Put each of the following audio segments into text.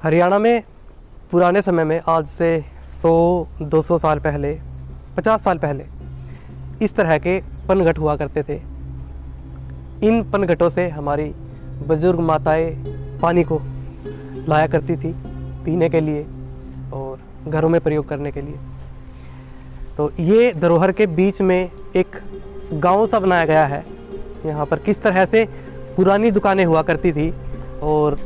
हरियाणा में पुराने समय में, आज से 100-200 साल पहले, 50 साल पहले इस तरह के पनघट हुआ करते थे। इन पनघटों से हमारी बुजुर्ग माताएं पानी को लाया करती थी पीने के लिए और घरों में प्रयोग करने के लिए। तो ये धरोहर के बीच में एक गांव सा बनाया गया है। यहाँ पर किस तरह से पुरानी दुकानें हुआ करती थी और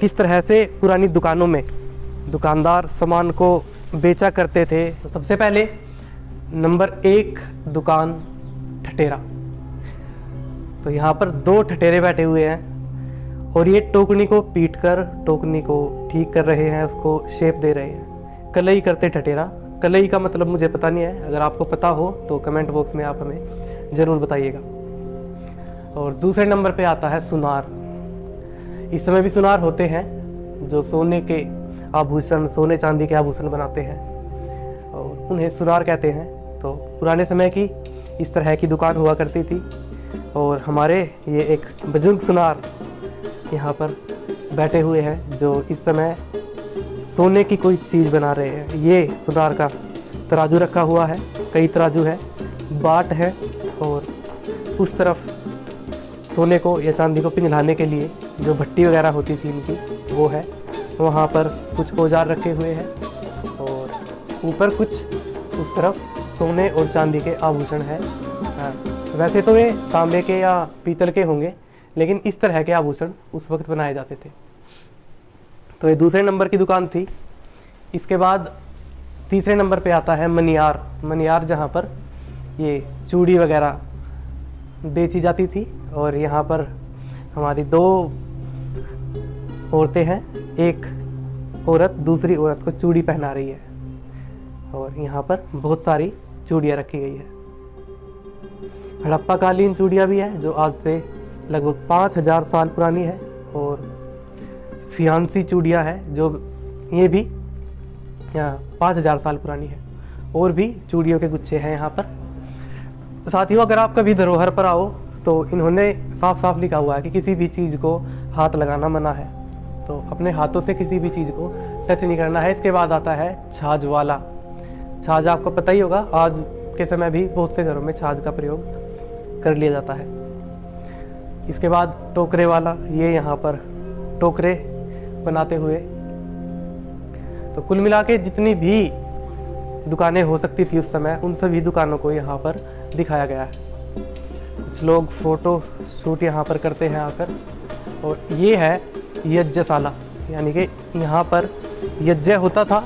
किस तरह से पुरानी दुकानों में दुकानदार सामान को बेचा करते थे। तो सबसे पहले नंबर 1 दुकान ठठेरा। तो यहाँ पर 2 ठठेरे बैठे हुए हैं और ये टोकनी को पीट कर टोकनी को ठीक कर रहे हैं, उसको शेप दे रहे हैं। कलई करते ठठेरा। कलई का मतलब मुझे पता नहीं है, अगर आपको पता हो तो कमेंट बॉक्स में आप हमें ज़रूर बताइएगा। और दूसरे नंबर पे आता है सुनार। इस समय भी सुनार होते हैं जो सोने के आभूषण, सोने चांदी के आभूषण बनाते हैं और उन्हें सुनार कहते हैं। तो पुराने समय की इस तरह की दुकान हुआ करती थी और हमारे ये एक बुजुर्ग सुनार यहाँ पर बैठे हुए हैं जो इस समय सोने की कोई चीज़ बना रहे हैं। ये सुनार का तराजू रखा हुआ है, कई तराजू है, बाट है और उस तरफ सोने को या चांदी को पिघलाने के लिए जो भट्टी वगैरह होती थी इनकी वो है। वहाँ पर कुछ औजार रखे हुए हैं और ऊपर कुछ उस तरफ सोने और चांदी के आभूषण हैं। वैसे तो ये तांबे के या पीतल के होंगे, लेकिन इस तरह के आभूषण उस वक्त बनाए जाते थे। तो ये दूसरे नंबर की दुकान थी। इसके बाद तीसरे नंबर पे आता है मनियार। मनियार जहाँ पर ये चूड़ी वगैरह बेची जाती थी और यहाँ पर हमारी 2 औरतें हैं। एक औरत दूसरी औरत को चूड़ी पहना रही है और यहाँ पर बहुत सारी चूड़ियाँ रखी गई है। हड़प्पा कालीन चूड़ियाँ भी है जो आज से लगभग 5000 साल पुरानी है और फियांसी चूड़ियाँ हैं जो ये भी 5000 साल पुरानी है। और भी चूड़ियों के गुच्छे हैं यहाँ पर। साथियों, अगर आप कभी धरोहर पर आओ तो इन्होंने साफ साफ लिखा हुआ है कि किसी भी चीज़ को हाथ लगाना मना है, तो अपने हाथों से किसी भी चीज़ को टच नहीं करना है। इसके बाद आता है छाछ वाला। छाछ आपको पता ही होगा, आज के समय भी बहुत से घरों में छाछ का प्रयोग कर लिया जाता है। इसके बाद टोकरे वाला, ये यहाँ पर टोकरे बनाते हुए। तो कुल मिला के जितनी भी दुकानें हो सकती थी उस समय, उन सभी दुकानों को यहाँ पर दिखाया गया है। कुछ लोग फ़ोटो शूट यहाँ पर करते हैं आकर। और ये है यज्ञशाला, यानी कि यहाँ पर यज्ञ होता था।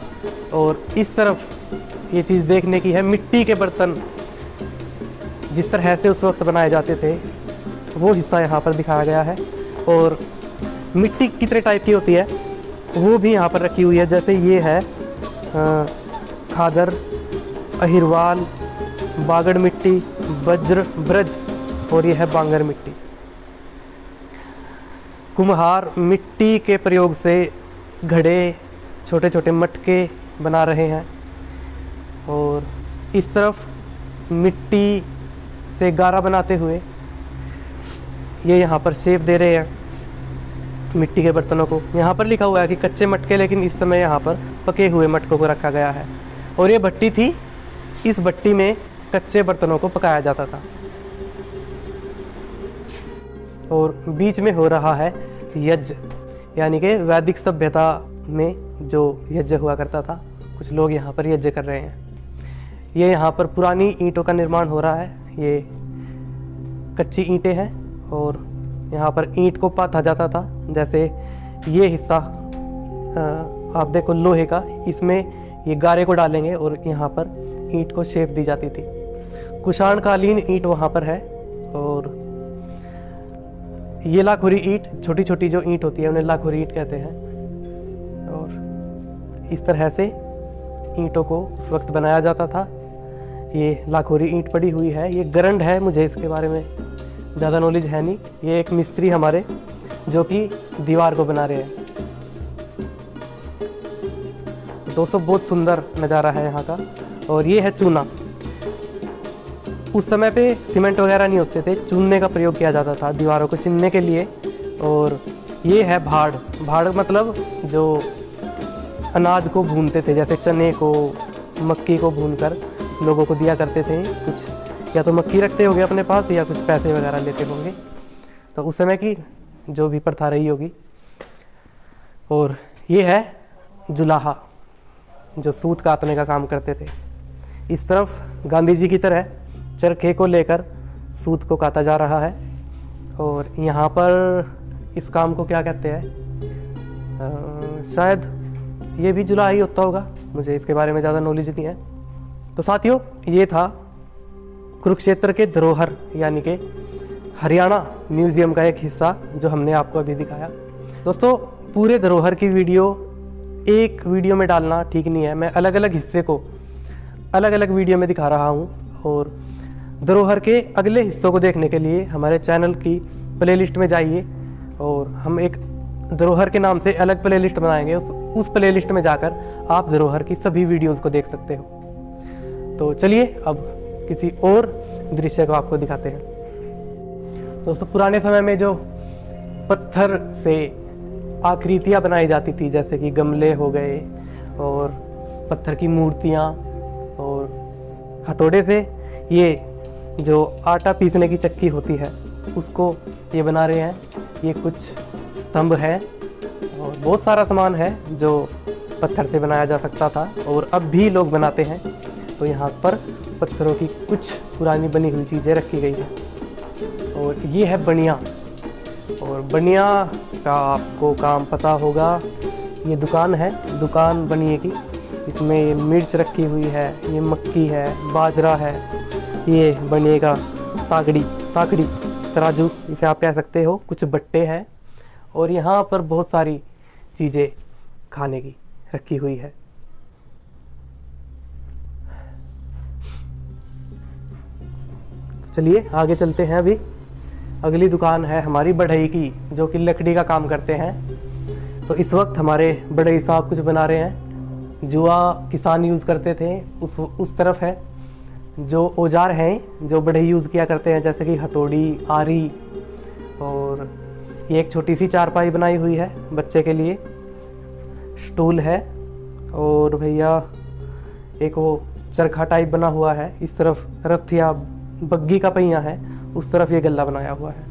और इस तरफ ये चीज़ देखने की है, मिट्टी के बर्तन जिस तरह से उस वक्त बनाए जाते थे वो हिस्सा यहाँ पर दिखाया गया है। और मिट्टी कितने टाइप की होती है वो भी यहाँ पर रखी हुई है। जैसे ये है खादर, अहिरवाल, बागड़ मिट्टी, वज्र, ब्रज और यह है बांगर मिट्टी। कुम्हार मिट्टी के प्रयोग से घड़े, छोटे छोटे मटके बना रहे हैं और इस तरफ मिट्टी से गारा बनाते हुए ये यहाँ पर शेप दे रहे हैं मिट्टी के बर्तनों को। यहाँ पर लिखा हुआ है कि कच्चे मटके, लेकिन इस समय यहाँ पर पके हुए मटकों को रखा गया है। और ये भट्टी थी, इस भट्टी में कच्चे बर्तनों को पकाया जाता था। और बीच में हो रहा है यज्ञ, यानी कि वैदिक सभ्यता में जो यज्ञ हुआ करता था, कुछ लोग यहाँ पर यज्ञ कर रहे हैं। ये यहाँ पर पुरानी ईंटों का निर्माण हो रहा है। ये कच्ची ईंटें हैं और यहाँ पर ईंट को पाथा जाता था। जैसे ये हिस्सा आप देखो लोहे का, इसमें ये गारे को डालेंगे और यहाँ पर ईंट को शेप दी जाती थी। कुषाण कालीन ईंट वहाँ पर है। और ये लाखोरी ईंट, छोटी छोटी जो ईंट होती है उन्हें लाखोरी ईंट कहते हैं। और इस तरह से ईंटों को उस वक्त बनाया जाता था। ये लाखोरी ईंट पड़ी हुई है। ये गरंड है, मुझे इसके बारे में ज़्यादा नॉलेज है नहीं। ये एक मिस्त्री हमारे जो कि दीवार को बना रहे हैं। दोस्तों, बहुत सुंदर नज़ारा है यहाँ का। और ये है चूना। उस समय पे सीमेंट वगैरह नहीं होते थे, चूने का प्रयोग किया जाता था दीवारों को चिनने के लिए। और ये है भाड़। भाड़ मतलब जो अनाज को भूनते थे, जैसे चने को, मक्की को भूनकर लोगों को दिया करते थे। कुछ या तो मक्की रखते होंगे अपने पास या कुछ पैसे वगैरह लेते होंगे, तो उस समय की जो भी प्रथा रही होगी। और ये है जुलाहा, जो सूत काटने का काम करते थे। इस तरफ गांधी जी की तरह चरखे को लेकर सूत को काटा जा रहा है। और यहाँ पर इस काम को क्या कहते हैं, शायद ये भी जुलाहा ही होता होगा, मुझे इसके बारे में ज़्यादा नॉलेज नहीं है। तो साथियों, ये था कुरुक्षेत्र के धरोहर यानी कि हरियाणा म्यूज़ियम का एक हिस्सा जो हमने आपको अभी दिखाया। दोस्तों, पूरे धरोहर की वीडियो एक वीडियो में डालना ठीक नहीं है, मैं अलग अलग हिस्से को अलग अलग वीडियो में दिखा रहा हूँ। और धरोहर के अगले हिस्सों को देखने के लिए हमारे चैनल की प्लेलिस्ट में जाइए, और हम एक धरोहर के नाम से अलग प्लेलिस्ट बनाएंगे। उस प्लेलिस्ट में जाकर आप धरोहर की सभी वीडियोस को देख सकते हो। तो चलिए अब किसी और दृश्य को आपको दिखाते हैं। दोस्तों, पुराने समय में जो पत्थर से आकृतियाँ बनाई जाती थी, जैसे कि गमले हो गए और पत्थर की मूर्तियाँ, और हथौड़े से ये जो आटा पीसने की चक्की होती है उसको ये बना रहे हैं। ये कुछ स्तंभ हैं और बहुत सारा सामान है जो पत्थर से बनाया जा सकता था और अब भी लोग बनाते हैं। तो यहाँ पर पत्थरों की कुछ पुरानी बनी हुई चीज़ें रखी गई हैं। और ये है बनिया, और बनिया का आपको काम पता होगा। ये दुकान है, दुकान बनिए की। इसमें ये मिर्च रखी हुई है, ये मक्की है, बाजरा है, ये बनिए का ताकड़ी तराजू इसे आप कह सकते हो, कुछ बट्टे हैं। और यहाँ पर बहुत सारी चीज़ें खाने की रखी हुई है। चलिए आगे चलते हैं। अभी अगली दुकान है हमारी बढ़ई की, जो कि लकड़ी का काम करते हैं। तो इस वक्त हमारे बढ़ई साहब कुछ बना रहे हैं। जुआ किसान यूज़ करते थे उस तरफ है। जो औजार हैं जो बढ़ई यूज़ किया करते हैं, जैसे कि हथौड़ी, आरी, और ये एक छोटी सी चारपाई बनाई हुई है बच्चे के लिए, स्टूल है, और भैया एक वो चरखा टाइप बना हुआ है। इस तरफ रथ या बग्गी का पहिया है, उस तरफ ये गल्ला बनाया हुआ है।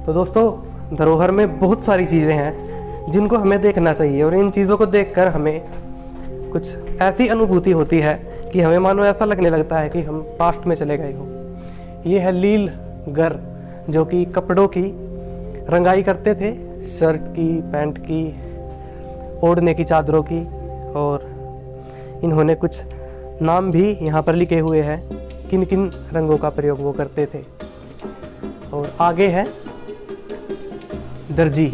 तो दोस्तों, धरोहर में बहुत सारी चीज़ें हैं जिनको हमें देखना चाहिए, और इन चीज़ों को देखकर हमें कुछ ऐसी अनुभूति होती है कि हमें मानो ऐसा लगने लगता है कि हम पास्ट में चले गए हो। ये है लील गर, जो कि कपड़ों की रंगाई करते थे, शर्ट की, पैंट की, ओढ़ने की चादरों की। और इन्होंने कुछ नाम भी यहाँ पर लिखे हुए हैं, किन किन रंगों का प्रयोग वो करते थे। और आगे है दर्जी,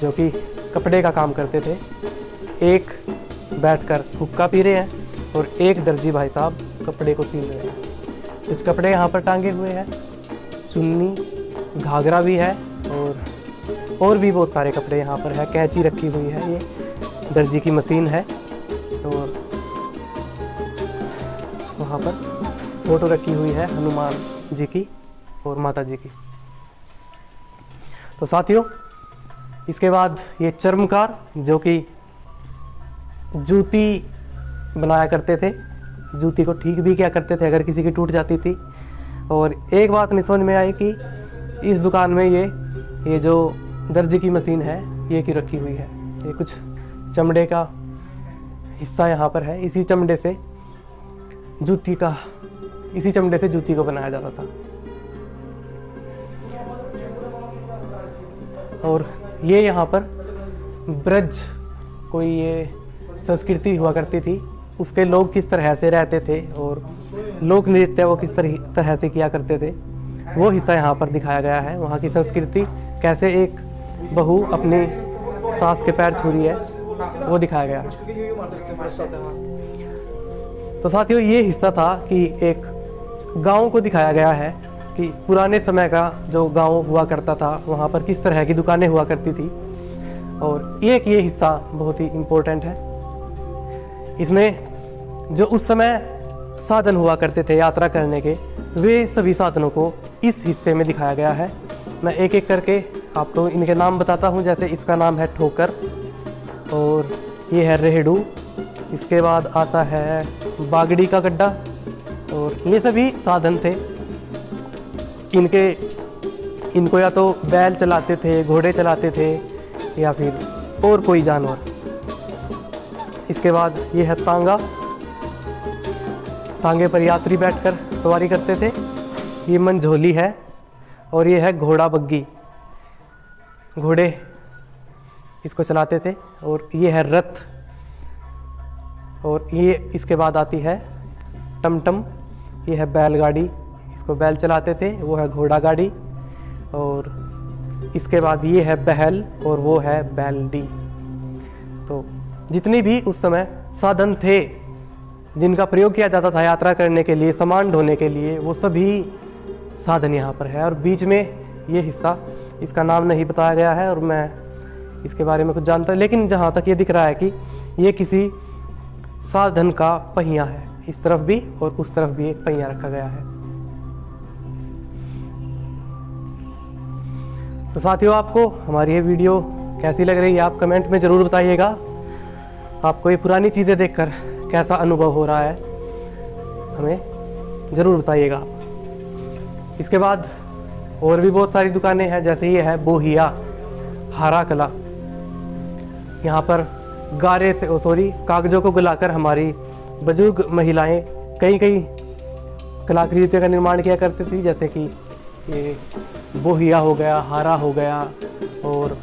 जो कि कपड़े का काम करते थे। एक बैठकर हुक्का पी रहे हैं और एक दर्जी भाई साहब कपड़े को सील रहे हैं। कुछ कपड़े यहाँ पर टांगे हुए हैं, चुन्नी, घाघरा भी है, और भी बहुत सारे कपड़े यहाँ पर है। कैंची रखी हुई है, ये दर्जी की मशीन है, और वहाँ पर फोटो रखी हुई है हनुमान जी की और माता जी की। तो साथियों, इसके बाद ये चर्मकार, जो कि जूती बनाया करते थे, जूती को ठीक भी किया करते थे अगर किसी की टूट जाती थी। और एक बात नहीं समझ में आई कि इस दुकान में ये जो दर्जी की मशीन है ये की रखी हुई है। ये कुछ चमड़े का हिस्सा यहाँ पर है, इसी चमड़े से जूती को बनाया जाता था। और ये यहाँ पर ब्रज कोई ये संस्कृति हुआ करती थी, उसके लोग किस तरह से रहते थे और लोक नृत्य वो किस तरह से किया करते थे, वो हिस्सा यहाँ पर दिखाया गया है। वहाँ की संस्कृति, कैसे एक बहू अपनी सास के पैर छू रही है, वो दिखाया गया है। तो साथियों, ये हिस्सा था कि एक गांव को दिखाया गया है कि पुराने समय का जो गांव हुआ करता था वहाँ पर किस तरह की दुकानें हुआ करती थी। और एक ये हिस्सा बहुत ही इम्पोर्टेंट है। इसमें जो उस समय साधन हुआ करते थे यात्रा करने के, वे सभी साधनों को इस हिस्से में दिखाया गया है। मैं एक एक करके आपको इनके नाम बताता हूँ। जैसे इसका नाम है ठोकर और ये है रेहड़ू। इसके बाद आता है बागड़ी का गड्ढा और ये सभी साधन थे। इनको या तो बैल चलाते थे, घोड़े चलाते थे या फिर और कोई जानवर। इसके बाद ये है तांगा। तांगे पर यात्री बैठकर सवारी करते थे। ये मंझोली है और ये है घोड़ा बग्गी, घोड़े इसको चलाते थे। और ये है रथ और ये इसके बाद आती है टमटम। ये है बैलगाड़ी, इसको बैल चलाते थे, वो है घोड़ा गाड़ी। और इसके बाद ये है बैल और वो है बैलडी। तो जितनी भी उस समय साधन थे जिनका प्रयोग किया जाता था यात्रा करने के लिए, सामान ढोने के लिए, वो सभी साधन यहाँ पर है। और बीच में ये हिस्सा, इसका नाम नहीं बताया गया है और मैं इसके बारे में कुछ जानता, लेकिन जहाँ तक ये दिख रहा है कि ये किसी साधन का पहिया है। इस तरफ भी और उस तरफ भी एक पहिया रखा गया है। तो साथियों, आपको हमारी ये वीडियो कैसी लग रही है आप कमेंट में ज़रूर बताइएगा। आपको ये पुरानी चीज़ें देखकर कैसा अनुभव हो रहा है हमें ज़रूर बताइएगा आप। इसके बाद और भी बहुत सारी दुकानें हैं। जैसे ये है बोहिया हारा कला। यहाँ पर गारे से कागज़ों को गलाकर हमारी बुजुर्ग महिलाएं कई कलाकृतियों का निर्माण किया करती थी। जैसे कि ये बोहिया हो गया, हारा हो गया और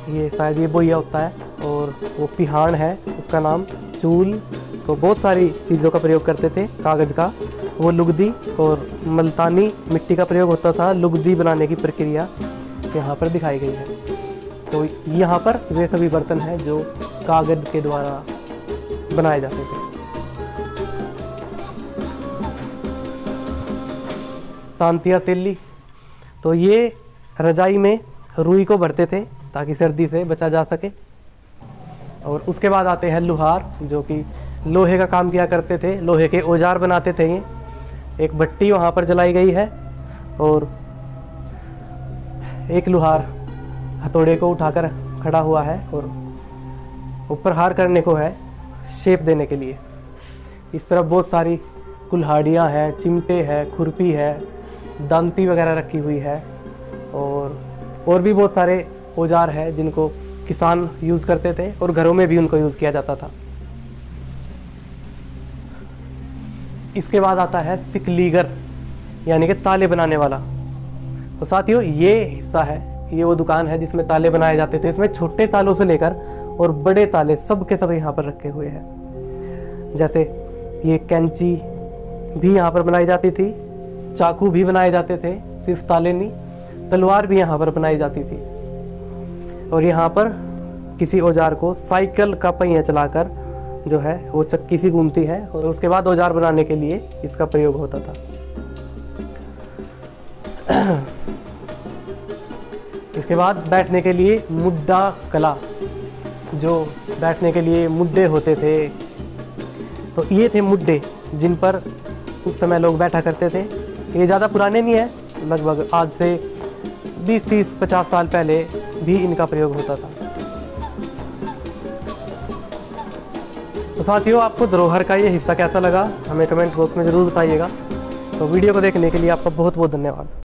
ये शायद ये बोहिया होता है और वो पिहान है उसका नाम, चूल। तो बहुत सारी चीज़ों का प्रयोग करते थे कागज़ का। वो लुगदी और मल्तानी मिट्टी का प्रयोग होता था। लुगदी बनाने की प्रक्रिया यहाँ पर दिखाई गई है। तो यहाँ पर वे सभी बर्तन हैं जो कागज़ के द्वारा बनाए जाते थे। तांतिया तेली, तो ये रजाई में रुई को भरते थे ताकि सर्दी से बचा जा सके। और उसके बाद आते हैं लुहार, जो कि लोहे का काम किया करते थे, लोहे के औजार बनाते थे। ये एक भट्टी वहाँ पर जलाई गई है और एक लुहार हथौड़े को उठाकर खड़ा हुआ है और ऊपर हार करने को है, शेप देने के लिए। इस तरफ बहुत सारी कुल्हाड़ियाँ हैं, चिमटे हैं, खुरपी है, दांती वगैरह रखी हुई है और भी बहुत सारे औजार हैं जिनको किसान यूज़ करते थे और घरों में भी उनको यूज़ किया जाता था। इसके बाद आता है सिकलीगर, यानी कि ताले बनाने वाला। तो साथियों, ये हिस्सा है, ये वो दुकान है जिसमें ताले बनाए जाते थे। इसमें छोटे तालों से लेकर और बड़े ताले सब के सब यहाँ पर रखे हुए हैं। जैसे ये कैंची भी यहाँ पर बनाई जाती थी, चाकू भी बनाए जाते थे, सिर्फ ताले नहीं, तलवार भी यहाँ पर बनाई जाती थी। और यहाँ पर किसी औजार को साइकिल का पहिया चलाकर जो है वो चक्की सी घूमती है और उसके बाद औजार बनाने के लिए इसका प्रयोग होता था। इसके बाद बैठने के लिए मुड्डा कला, जो बैठने के लिए मुड्डे होते थे। तो ये थे मुड्डे जिन पर उस समय लोग बैठा करते थे। ये ज़्यादा पुराने नहीं है, लगभग आज से 20, 30, 50 साल पहले भी इनका प्रयोग होता था। तो साथियों, आपको धरोहर का ये हिस्सा कैसा लगा हमें कमेंट बॉक्स में ज़रूर बताइएगा। तो वीडियो को देखने के लिए आपका बहुत बहुत धन्यवाद।